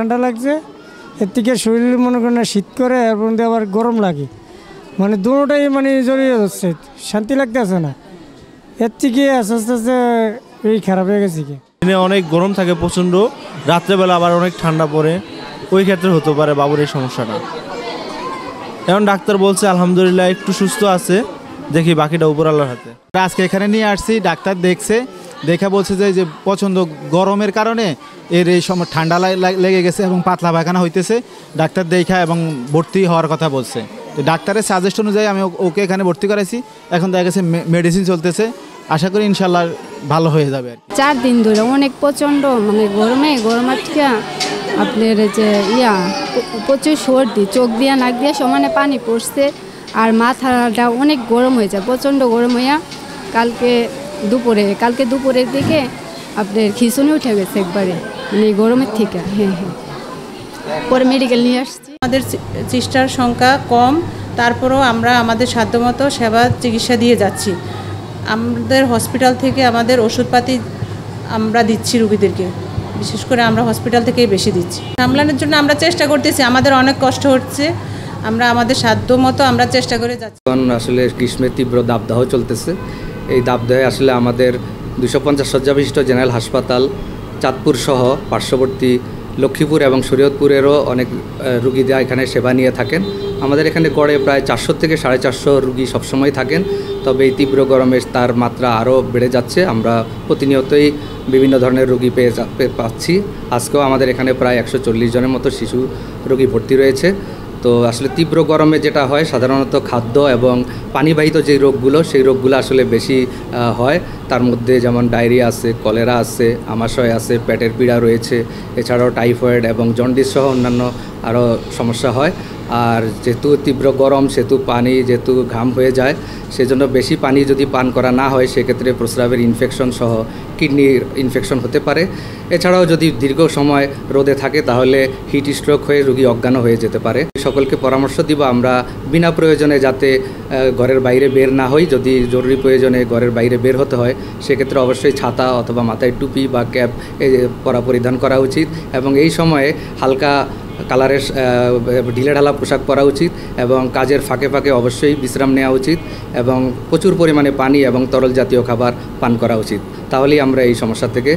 ঠান্ডা লাগছে, এর থেকে শরীর মনে করেন না শীত করে, এর মধ্যে আবার গরম লাগে, মানে দুটোটাই মানে জড়িয়ে যাচ্ছে, শান্তি লাগতেছে না। এর থেকে আস্তে আস্তে আস্তে এই খারাপ হয়ে গেছে কি। দিনে অনেক গরম থাকে প্রচণ্ড, রাত্রেবেলা আবার অনেক ঠান্ডা পড়ে, ওই ক্ষেত্রে হতে পারে বাবুর এই সমস্যাটা। এখন ডাক্তার বলছে আলহামদুলিল্লাহ একটু সুস্থ আছে, দেখি বাকিটা উপর আল্লাহর হাতে। আজকে এখানে নিয়ে আসছি, ডাক্তার দেখছে, দেখে বলছে যে প্রচণ্ড গরমের কারণে এর এই সময় ঠান্ডা লেগে গেছে এবং পাতলা পায়খানা হইতেছে। ডাক্তার দেখা এবং ভর্তি হওয়ার কথা বলছে। তো ডাক্তারের সাজেস্ট অনুযায়ী আমি ওকে এখানে ভর্তি করাইছি। এখন দেখা গেছে মেডিসিন চলতেছে, আশা করি ইনশাল্লাহ ভালো হয়ে যাবে। 4 দিন ধরে অনেক প্রচণ্ড মানে গরমের থেকে আপনার যে প্রচুর সর্দি, চোখ দিয়া নাক দিয়া সমানে পানি পড়ছে, আর মাথাটা অনেক গরম হয়ে যায়, প্রচণ্ড গরম হইয়া কালকে দুপুরের দিকে আপনার খিঁচুনি উঠে গেছে একবারে, মানে গরমের থেকে। হ্যাঁ, পরে মেডিকেল নিয়ে আসছি। আমাদের সিস্টার সংখ্যা কম, তারপরেও আমরা আমাদের সাধ্যমতো সেবা চিকিৎসা দিয়ে যাচ্ছি। আমাদের হসপিটাল থেকে আমাদের ওষুধপাতি আমরা দিচ্ছি রুগীদেরকে, বিশেষ করে আমরা হসপিটাল থেকেই বেশি দিচ্ছি। সামলানোর জন্য আমরা চেষ্টা করতেছি, আমাদের অনেক কষ্ট হচ্ছে, আমরা আমাদের সাধ্যমতো আমরা চেষ্টা করে যাচ্ছি। আসলে গ্রীষ্মের তীব্র দাবদাহ চলতেছে। এই দাবদাহে আসলে আমাদের 250 শয্যা বিশিষ্ট জেনারেল হাসপাতাল, চাঁদপুর সহ পার্শ্ববর্তী লক্ষ্মীপুর এবং শরীয়তপুরেরও অনেক রুগীরা এখানে সেবা নিয়ে থাকেন। আমাদের এখানে গড়ে প্রায় 400 থেকে 450 রুগী সবসময় থাকেন। তবে এই তীব্র গরমে তার মাত্রা আরও বেড়ে যাচ্ছে। আমরা প্রতিনিয়তই বিভিন্ন ধরনের রুগী পাচ্ছি। আজকেও আমাদের এখানে প্রায় 140 জনের মতো শিশু রোগী ভর্তি রয়েছে। তো আসলে তীব্র গরমে যেটা হয় সাধারণত খাদ্য এবং পানিবাহিত যে রোগগুলো, সেই রোগগুলো আসলে বেশি হয়। তার মধ্যে যেমন ডায়রিয়া আছে, কলেরা আছে, আমাশয় আছে, পেটের পীড়া রয়েছে, এছাড়াও টাইফয়েড এবং জন্ডিস সহ অন্যান্য আরও সমস্যা হয়। আর যেহেতু তীব্র গরম, সেহেতু পানি যেহেতু ঘাম হয়ে যায়, সেজন্য বেশি পানি যদি পান করা না হয় সেক্ষেত্রে প্রস্রাবের ইনফেকশন সহ কিডনির ইনফেকশন হতে পারে। এছাড়াও যদি দীর্ঘ সময় রোদে থাকে তাহলে হিট স্ট্রোক হয়ে রোগী অজ্ঞান হয়ে যেতে পারে। সকলকে পরামর্শ দিব আমরা বিনা প্রয়োজনে যাতে ঘরের বাইরে বের না হই। যদি জরুরি প্রয়োজনে ঘরের বাইরে বের হতে হয় সেক্ষেত্রে অবশ্যই ছাতা অথবা মাথায় টুপি বা ক্যাপ পরিধান করা উচিত, এবং এই সময়ে হালকা কালারের ঢিলেঢালা পোশাক পরা উচিত, এবং কাজের ফাঁকে ফাঁকে অবশ্যই বিশ্রাম নেওয়া উচিত, এবং প্রচুর পরিমাণে পানি এবং তরল জাতীয় খাবার পান করা উচিত। তাহলেই আমরা এই সমস্যা থেকে